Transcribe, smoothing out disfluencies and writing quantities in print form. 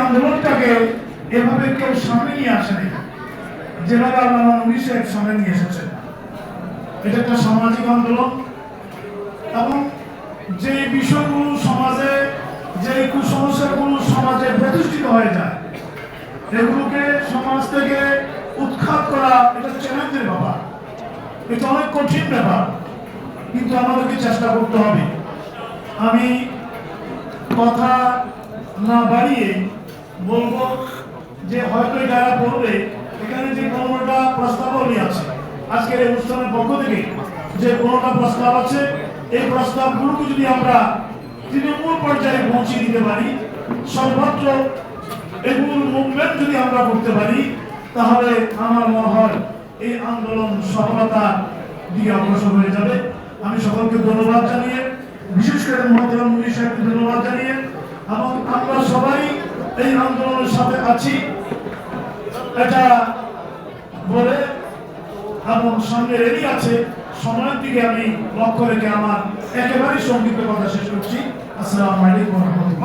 আন্দোলনটাকে এভাবে কেউ সামনে নিয়ে আসেনি, যেভাবে আল্লামা নবী সাহেব সামনে নিয়ে এসেছেন। এটা একটা সামাজিক আন্দোলন এবং যে বিষয়গুলো সমাজে, যে কুসংস্কারগুলো সমাজে প্রতিষ্ঠিত হয়ে যায়, এগুলোকে সমাজ থেকে উৎখাত করা এটা চ্যালেঞ্জের ব্যাপার, এটা অনেক কঠিন ব্যাপার, কিন্তু আমাদেরকে চেষ্টা করতে হবে। আমি কথা না বাড়িয়ে বলবো যে হয়তো যারা বলবে এখানে যে 15টা প্রস্তাবনী আছে, আজকের এই অনুষ্ঠানের পক্ষ থেকে যে 15টা প্রস্তাব আছে, এই প্রস্তাবগুলোকে যদি আমরা তৃণমূল পর্যায়ে পৌঁছে দিতে পারি, সর্বত্র এগুলোর মুভমেন্ট যদি আমরা করতে পারি, তাহলে আমার মনে হয় এই আন্দোলন সফলতার দিকে অগ্রসর হয়ে যাবে। আমি সকলকে ধন্যবাদ জানিয়ে, বিশেষ করে মহতরম মুফতি সাহেবকে ধন্যবাদ জানিয়ে, এবং আমরা সবাই এই আন্দোলনের সাথে আছি এটা বলে এবং সঙ্গে রেডি আছে, সময়ের দিকে আমি লক্ষ্য রেখে আমার একেবারেই সংক্ষিপ্ত কথা শেষ করছি। আসসালামু আলাইকুম ওয়া রাহমাতুল্লাহ।